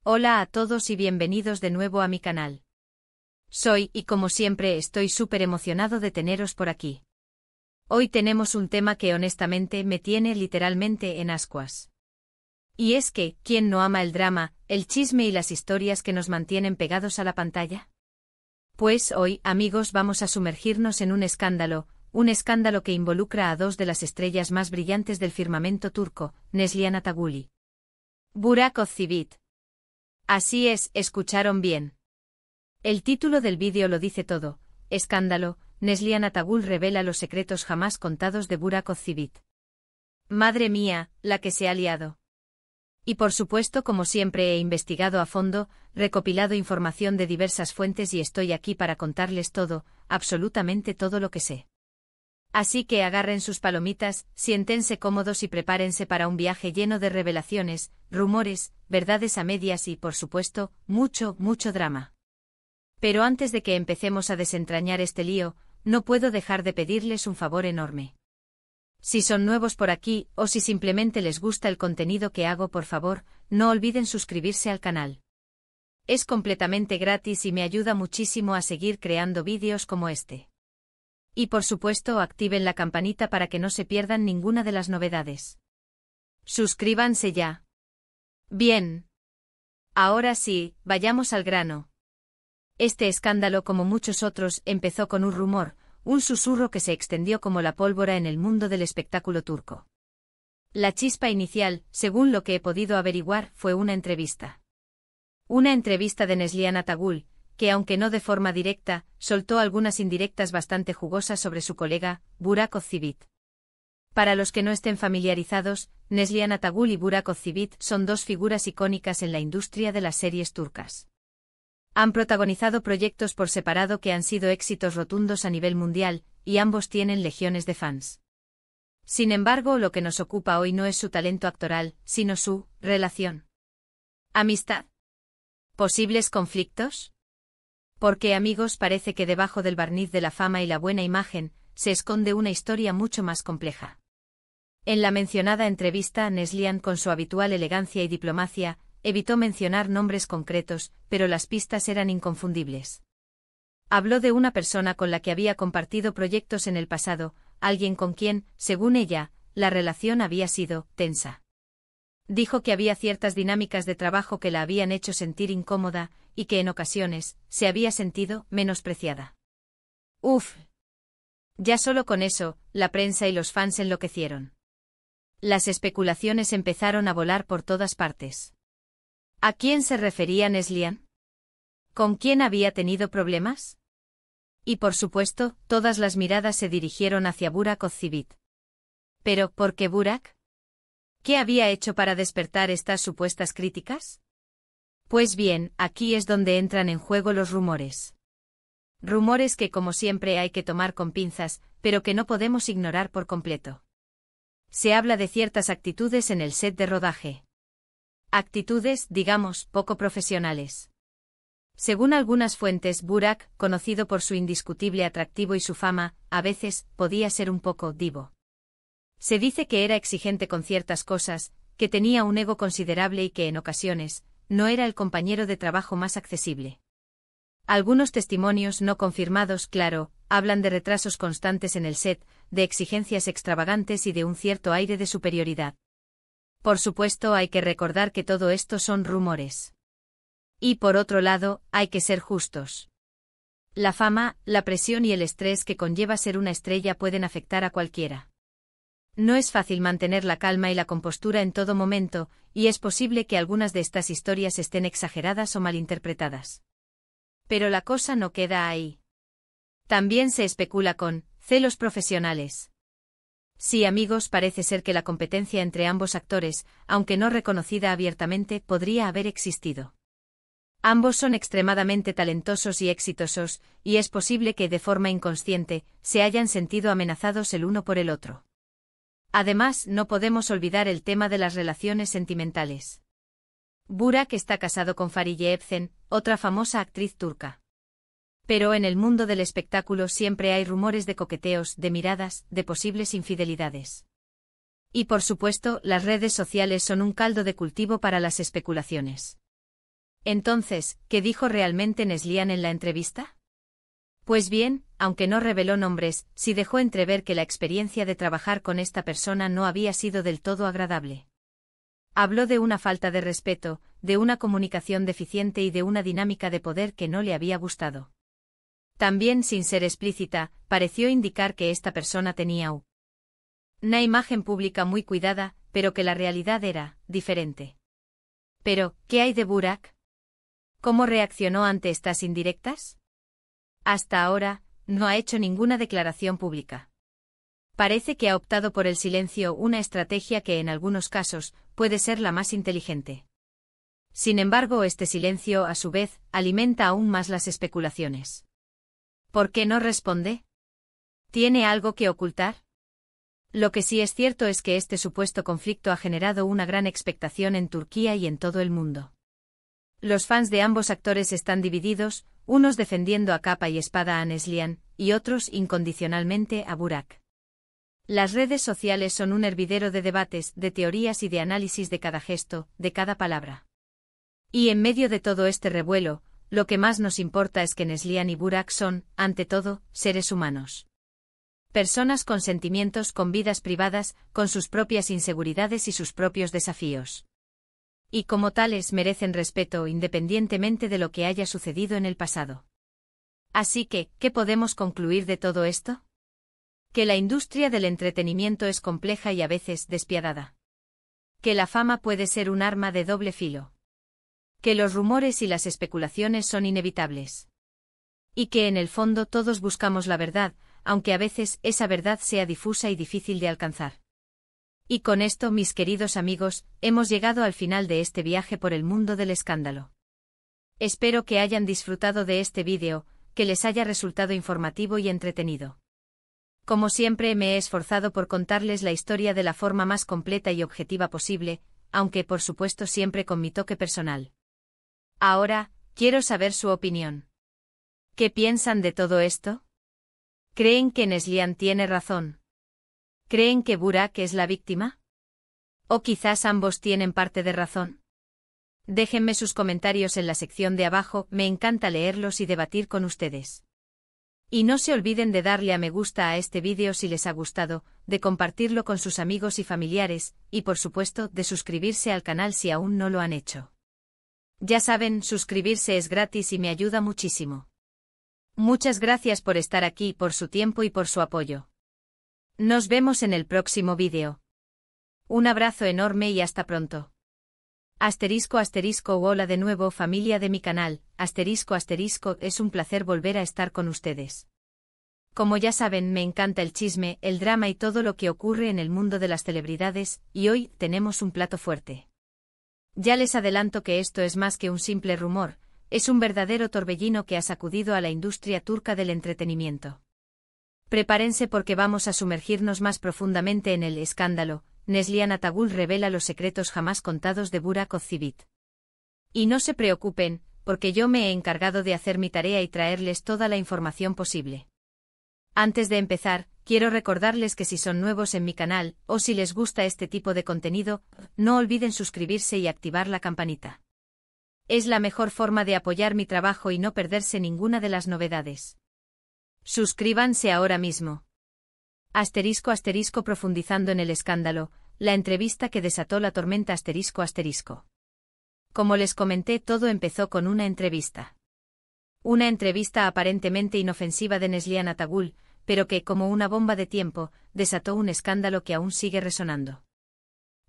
Hola a todos y bienvenidos de nuevo a mi canal. Soy, y como siempre estoy súper emocionado de teneros por aquí. Hoy tenemos un tema que honestamente me tiene literalmente en ascuas. Y es que, ¿quién no ama el drama, el chisme y las historias que nos mantienen pegados a la pantalla? Pues hoy, amigos, vamos a sumergirnos en un escándalo que involucra a dos de las estrellas más brillantes del firmamento turco, Neslihan Atagul y Burak Özçivit. Así es, escucharon bien. El título del vídeo lo dice todo: escándalo, Neslihan Atagul revela los secretos jamás contados de Burak Özçivit. Madre mía, la que se ha liado. Y por supuesto, como siempre, he investigado a fondo, recopilado información de diversas fuentes y estoy aquí para contarles todo, absolutamente todo lo que sé. Así que agarren sus palomitas, siéntense cómodos y prepárense para un viaje lleno de revelaciones, rumores, verdades a medias y, por supuesto, mucho drama. Pero antes de que empecemos a desentrañar este lío, no puedo dejar de pedirles un favor enorme. Si son nuevos por aquí, o si simplemente les gusta el contenido que hago, por favor, no olviden suscribirse al canal. Es completamente gratis y me ayuda muchísimo a seguir creando vídeos como este. Y por supuesto, activen la campanita para que no se pierdan ninguna de las novedades. Suscríbanse ya. Bien. Ahora sí, vayamos al grano. Este escándalo, como muchos otros, empezó con un rumor, un susurro que se extendió como la pólvora en el mundo del espectáculo turco. La chispa inicial, según lo que he podido averiguar, fue una entrevista. Una entrevista de Neslihan Atagul, que aunque no de forma directa, soltó algunas indirectas bastante jugosas sobre su colega, Burak Özçivit. Para los que no estén familiarizados, Neslihan Atagul y Burak Özçivit son dos figuras icónicas en la industria de las series turcas. Han protagonizado proyectos por separado que han sido éxitos rotundos a nivel mundial, y ambos tienen legiones de fans. Sin embargo, lo que nos ocupa hoy no es su talento actoral, sino su relación. ¿Amistad? ¿Posibles conflictos? Porque, amigos, parece que debajo del barniz de la fama y la buena imagen, se esconde una historia mucho más compleja. En la mencionada entrevista, Neslihan, con su habitual elegancia y diplomacia, evitó mencionar nombres concretos, pero las pistas eran inconfundibles. Habló de una persona con la que había compartido proyectos en el pasado, alguien con quien, según ella, la relación había sido tensa. Dijo que había ciertas dinámicas de trabajo que la habían hecho sentir incómoda, y que en ocasiones, se había sentido menospreciada. Uf. Ya solo con eso, la prensa y los fans enloquecieron. Las especulaciones empezaron a volar por todas partes. ¿A quién se refería Neslihan? ¿Con quién había tenido problemas? Y por supuesto, todas las miradas se dirigieron hacia Burak Özçivit. ¿Pero por qué Burak? ¿Qué había hecho para despertar estas supuestas críticas? Pues bien, aquí es donde entran en juego los rumores. Rumores que, como siempre, hay que tomar con pinzas, pero que no podemos ignorar por completo. Se habla de ciertas actitudes en el set de rodaje. Actitudes, digamos, poco profesionales. Según algunas fuentes, Burak, conocido por su indiscutible atractivo y su fama, a veces, podía ser un poco divo. Se dice que era exigente con ciertas cosas, que tenía un ego considerable y que en ocasiones, no era el compañero de trabajo más accesible. Algunos testimonios no confirmados, claro, hablan de retrasos constantes en el set, de exigencias extravagantes y de un cierto aire de superioridad. Por supuesto, hay que recordar que todo esto son rumores. Y por otro lado, hay que ser justos. La fama, la presión y el estrés que conlleva ser una estrella pueden afectar a cualquiera. No es fácil mantener la calma y la compostura en todo momento, y es posible que algunas de estas historias estén exageradas o malinterpretadas. Pero la cosa no queda ahí. También se especula con celos profesionales. Sí, amigos, parece ser que la competencia entre ambos actores, aunque no reconocida abiertamente, podría haber existido. Ambos son extremadamente talentosos y exitosos, y es posible que, de forma inconsciente, se hayan sentido amenazados el uno por el otro. Además, no podemos olvidar el tema de las relaciones sentimentales. Burak está casado con Fariye Evcen, otra famosa actriz turca. Pero en el mundo del espectáculo siempre hay rumores de coqueteos, de miradas, de posibles infidelidades. Y por supuesto, las redes sociales son un caldo de cultivo para las especulaciones. Entonces, ¿qué dijo realmente Neslihan en la entrevista? Pues bien, aunque no reveló nombres, sí dejó entrever que la experiencia de trabajar con esta persona no había sido del todo agradable. Habló de una falta de respeto, de una comunicación deficiente y de una dinámica de poder que no le había gustado. También, sin ser explícita, pareció indicar que esta persona tenía una imagen pública muy cuidada, pero que la realidad era diferente. Pero, ¿qué hay de Burak? ¿Cómo reaccionó ante estas indirectas? Hasta ahora, no ha hecho ninguna declaración pública. Parece que ha optado por el silencio, una estrategia que en algunos casos puede ser la más inteligente. Sin embargo, este silencio, a su vez, alimenta aún más las especulaciones. ¿Por qué no responde? ¿Tiene algo que ocultar? Lo que sí es cierto es que este supuesto conflicto ha generado una gran expectación en Turquía y en todo el mundo. Los fans de ambos actores están divididos, unos defendiendo a capa y espada a Neslihan, y otros incondicionalmente a Burak. Las redes sociales son un hervidero de debates, de teorías y de análisis de cada gesto, de cada palabra. Y en medio de todo este revuelo, lo que más nos importa es que Neslihan y Burak son, ante todo, seres humanos. Personas con sentimientos, con vidas privadas, con sus propias inseguridades y sus propios desafíos. Y como tales merecen respeto independientemente de lo que haya sucedido en el pasado. Así que, ¿qué podemos concluir de todo esto? Que la industria del entretenimiento es compleja y a veces despiadada. Que la fama puede ser un arma de doble filo. Que los rumores y las especulaciones son inevitables. Y que en el fondo todos buscamos la verdad, aunque a veces esa verdad sea difusa y difícil de alcanzar. Y con esto, mis queridos amigos, hemos llegado al final de este viaje por el mundo del escándalo. Espero que hayan disfrutado de este vídeo, que les haya resultado informativo y entretenido. Como siempre, me he esforzado por contarles la historia de la forma más completa y objetiva posible, aunque por supuesto siempre con mi toque personal. Ahora, quiero saber su opinión. ¿Qué piensan de todo esto? ¿Creen que Neslihan tiene razón? ¿Creen que Burak es la víctima? ¿O quizás ambos tienen parte de razón? Déjenme sus comentarios en la sección de abajo, me encanta leerlos y debatir con ustedes. Y no se olviden de darle a me gusta a este vídeo si les ha gustado, de compartirlo con sus amigos y familiares, y por supuesto de suscribirse al canal si aún no lo han hecho. Ya saben, suscribirse es gratis y me ayuda muchísimo. Muchas gracias por estar aquí, por su tiempo y por su apoyo. Nos vemos en el próximo vídeo. Un abrazo enorme y hasta pronto. Asterisco asterisco hola de nuevo familia de mi canal, asterisco asterisco es un placer volver a estar con ustedes. Como ya saben, me encanta el chisme, el drama y todo lo que ocurre en el mundo de las celebridades, y hoy tenemos un plato fuerte. Ya les adelanto que esto es más que un simple rumor, es un verdadero torbellino que ha sacudido a la industria turca del entretenimiento. Prepárense porque vamos a sumergirnos más profundamente en el escándalo. Neslihan Atagul revela los secretos jamás contados de Burak Özçivit. Y no se preocupen, porque yo me he encargado de hacer mi tarea y traerles toda la información posible. Antes de empezar, quiero recordarles que si son nuevos en mi canal, o si les gusta este tipo de contenido, no olviden suscribirse y activar la campanita. Es la mejor forma de apoyar mi trabajo y no perderse ninguna de las novedades. Suscríbanse ahora mismo. Asterisco asterisco profundizando en el escándalo, la entrevista que desató la tormenta asterisco asterisco. Como les comenté, todo empezó con una entrevista. Una entrevista aparentemente inofensiva de Neslihan Atagul, pero que, como una bomba de tiempo, desató un escándalo que aún sigue resonando.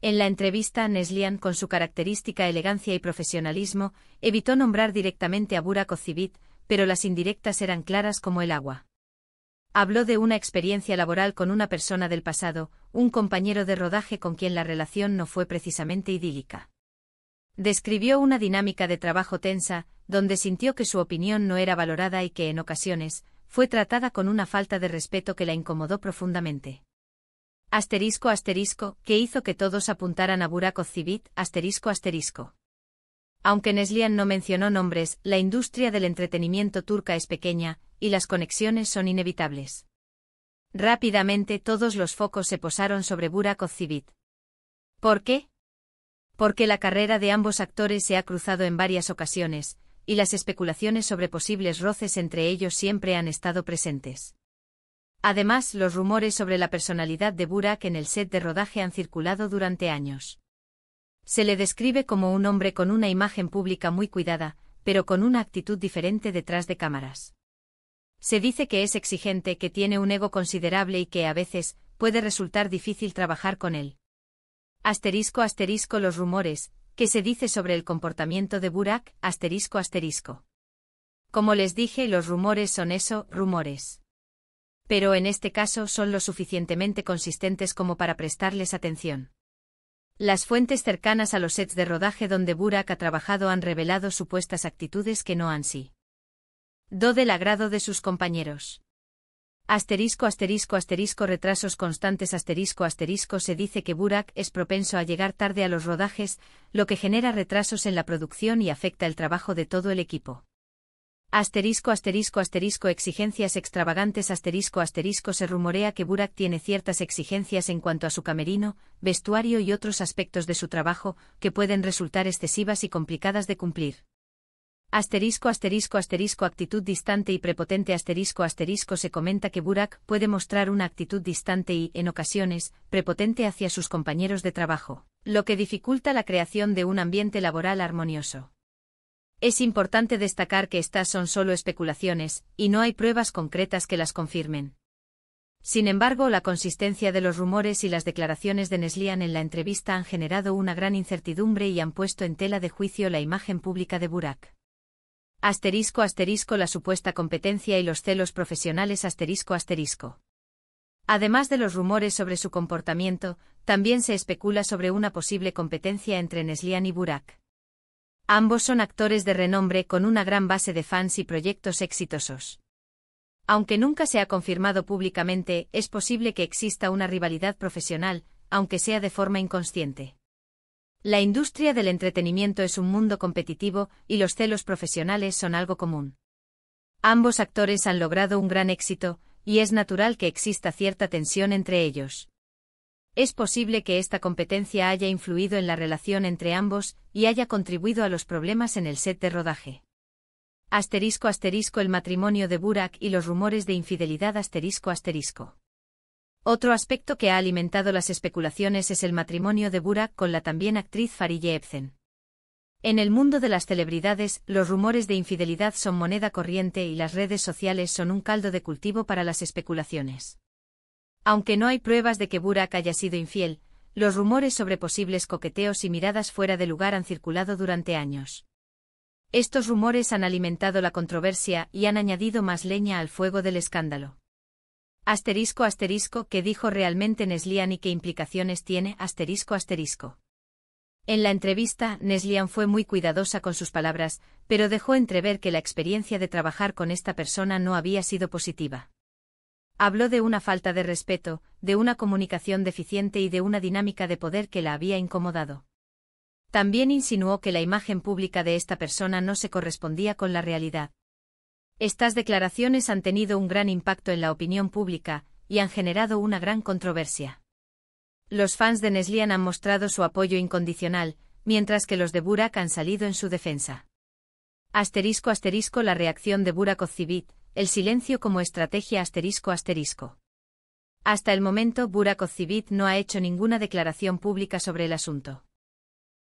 En la entrevista, Neslihan, con su característica elegancia y profesionalismo, evitó nombrar directamente a Burak Özçivit, pero las indirectas eran claras como el agua. Habló de una experiencia laboral con una persona del pasado, un compañero de rodaje con quien la relación no fue precisamente idílica. Describió una dinámica de trabajo tensa, donde sintió que su opinión no era valorada y que en ocasiones fue tratada con una falta de respeto que la incomodó profundamente. Asterisco asterisco, que hizo que todos apuntaran a Burak Özçivit, asterisco asterisco. Aunque Neslihan no mencionó nombres, la industria del entretenimiento turca es pequeña, y las conexiones son inevitables. Rápidamente todos los focos se posaron sobre Burak Özçivit. ¿Por qué? Porque la carrera de ambos actores se ha cruzado en varias ocasiones, y las especulaciones sobre posibles roces entre ellos siempre han estado presentes. Además, los rumores sobre la personalidad de Burak en el set de rodaje han circulado durante años. Se le describe como un hombre con una imagen pública muy cuidada, pero con una actitud diferente detrás de cámaras. Se dice que es exigente, que tiene un ego considerable y que, a veces, puede resultar difícil trabajar con él. *** Los rumores, que se dice sobre el comportamiento de Burak, ***. Como les dije, los rumores son eso, rumores. Pero en este caso son lo suficientemente consistentes como para prestarles atención. Las fuentes cercanas a los sets de rodaje donde Burak ha trabajado han revelado supuestas actitudes que no han sido del agrado de sus compañeros. Retrasos constantes Se dice que Burak es propenso a llegar tarde a los rodajes, lo que genera retrasos en la producción y afecta el trabajo de todo el equipo. Exigencias extravagantes Se rumorea que Burak tiene ciertas exigencias en cuanto a su camerino, vestuario y otros aspectos de su trabajo, que pueden resultar excesivas y complicadas de cumplir. Actitud distante y prepotente Se comenta que Burak puede mostrar una actitud distante y, en ocasiones, prepotente hacia sus compañeros de trabajo, lo que dificulta la creación de un ambiente laboral armonioso. Es importante destacar que estas son solo especulaciones, y no hay pruebas concretas que las confirmen. Sin embargo, la consistencia de los rumores y las declaraciones de Neslihan en la entrevista han generado una gran incertidumbre y han puesto en tela de juicio la imagen pública de Burak. La supuesta competencia y los celos profesionales Además de los rumores sobre su comportamiento, también se especula sobre una posible competencia entre Neslihan y Burak. Ambos son actores de renombre con una gran base de fans y proyectos exitosos. Aunque nunca se ha confirmado públicamente, es posible que exista una rivalidad profesional, aunque sea de forma inconsciente. La industria del entretenimiento es un mundo competitivo, y los celos profesionales son algo común. Ambos actores han logrado un gran éxito, y es natural que exista cierta tensión entre ellos. Es posible que esta competencia haya influido en la relación entre ambos, y haya contribuido a los problemas en el set de rodaje. El matrimonio de Burak y los rumores de infidelidad Otro aspecto que ha alimentado las especulaciones es el matrimonio de Burak con la también actriz Fariye Evcen. En el mundo de las celebridades, los rumores de infidelidad son moneda corriente y las redes sociales son un caldo de cultivo para las especulaciones. Aunque no hay pruebas de que Burak haya sido infiel, los rumores sobre posibles coqueteos y miradas fuera de lugar han circulado durante años. Estos rumores han alimentado la controversia y han añadido más leña al fuego del escándalo. ¿Qué dijo realmente Neslihan y qué implicaciones tiene? En la entrevista, Neslihan fue muy cuidadosa con sus palabras, pero dejó entrever que la experiencia de trabajar con esta persona no había sido positiva. Habló de una falta de respeto, de una comunicación deficiente y de una dinámica de poder que la había incomodado. También insinuó que la imagen pública de esta persona no se correspondía con la realidad. Estas declaraciones han tenido un gran impacto en la opinión pública, y han generado una gran controversia. Los fans de Neslihan han mostrado su apoyo incondicional, mientras que los de Burak han salido en su defensa. La reacción de Burak Ozcivit, el silencio como estrategia Hasta el momento Burak Ozcivit no ha hecho ninguna declaración pública sobre el asunto.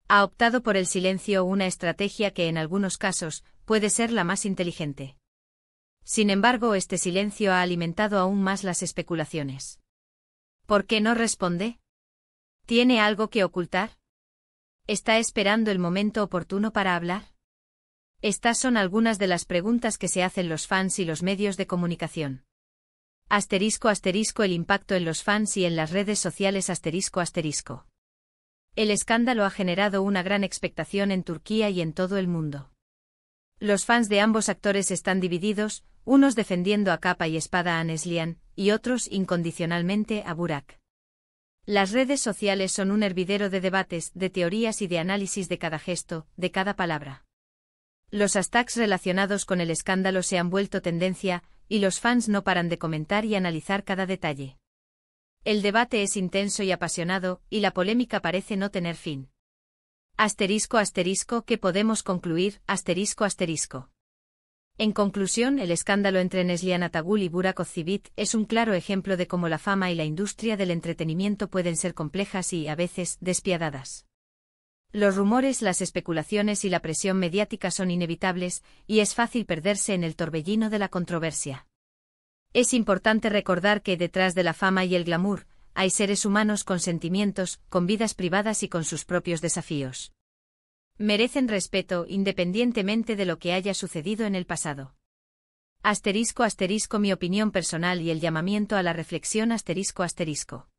Ha optado por el silencio, una estrategia que en algunos casos puede ser la más inteligente. Sin embargo, este silencio ha alimentado aún más las especulaciones. ¿Por qué no responde? ¿Tiene algo que ocultar? ¿Está esperando el momento oportuno para hablar? Estas son algunas de las preguntas que se hacen los fans y los medios de comunicación. El impacto en los fans y en las redes sociales El escándalo ha generado una gran expectación en Turquía y en todo el mundo. Los fans de ambos actores están divididos, unos defendiendo a capa y espada a Neslihan, y otros incondicionalmente a Burak. Las redes sociales son un hervidero de debates, de teorías y de análisis de cada gesto, de cada palabra. Los hashtags relacionados con el escándalo se han vuelto tendencia, y los fans no paran de comentar y analizar cada detalle. El debate es intenso y apasionado, y la polémica parece no tener fin. Asterisco asterisco, ¿qué podemos concluir? Asterisco asterisco. En conclusión, el escándalo entre Neslihan Atagul y Burak Ozcivit es un claro ejemplo de cómo la fama y la industria del entretenimiento pueden ser complejas y, a veces, despiadadas. Los rumores, las especulaciones y la presión mediática son inevitables, y es fácil perderse en el torbellino de la controversia. Es importante recordar que detrás de la fama y el glamour, hay seres humanos con sentimientos, con vidas privadas y con sus propios desafíos. Merecen respeto independientemente de lo que haya sucedido en el pasado. Asterisco asterisco, mi opinión personal y el llamamiento a la reflexión asterisco asterisco.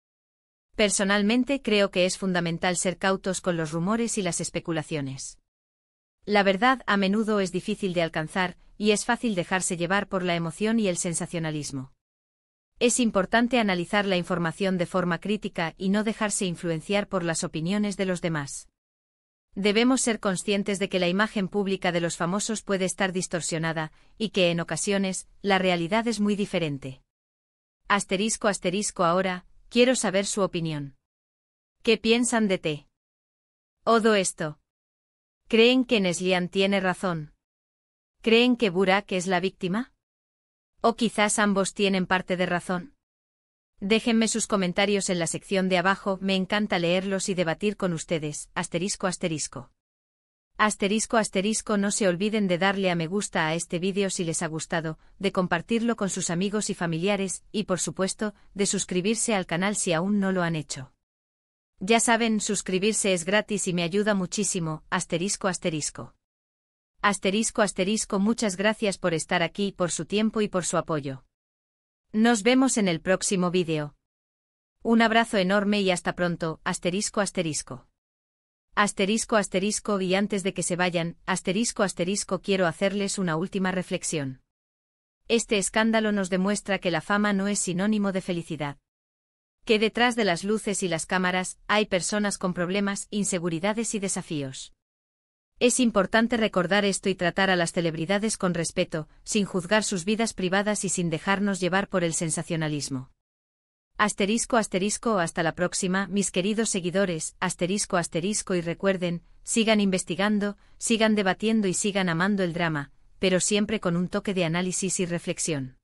Personalmente creo que es fundamental ser cautos con los rumores y las especulaciones. La verdad a menudo es difícil de alcanzar, y es fácil dejarse llevar por la emoción y el sensacionalismo. Es importante analizar la información de forma crítica y no dejarse influenciar por las opiniones de los demás. Debemos ser conscientes de que la imagen pública de los famosos puede estar distorsionada, y que en ocasiones, la realidad es muy diferente. Asterisco asterisco, ahora, quiero saber su opinión. ¿Qué piensan de todo esto? ¿Creen que Neslihan tiene razón? ¿Creen que Burak es la víctima? ¿O quizás ambos tienen parte de razón? Déjenme sus comentarios en la sección de abajo, me encanta leerlos y debatir con ustedes. Asterisco asterisco. Asterisco asterisco, no se olviden de darle a me gusta a este vídeo si les ha gustado, de compartirlo con sus amigos y familiares, y por supuesto, de suscribirse al canal si aún no lo han hecho. Ya saben, suscribirse es gratis y me ayuda muchísimo. Asterisco asterisco. Asterisco asterisco, muchas gracias por estar aquí, por su tiempo y por su apoyo. Nos vemos en el próximo vídeo. Un abrazo enorme y hasta pronto. Asterisco asterisco. Asterisco asterisco, y antes de que se vayan, asterisco asterisco, quiero hacerles una última reflexión. Este escándalo nos demuestra que la fama no es sinónimo de felicidad. Que detrás de las luces y las cámaras, hay personas con problemas, inseguridades y desafíos. Es importante recordar esto y tratar a las celebridades con respeto, sin juzgar sus vidas privadas y sin dejarnos llevar por el sensacionalismo. Asterisco asterisco, hasta la próxima, mis queridos seguidores. Asterisco asterisco, y recuerden, sigan investigando, sigan debatiendo y sigan amando el drama, pero siempre con un toque de análisis y reflexión.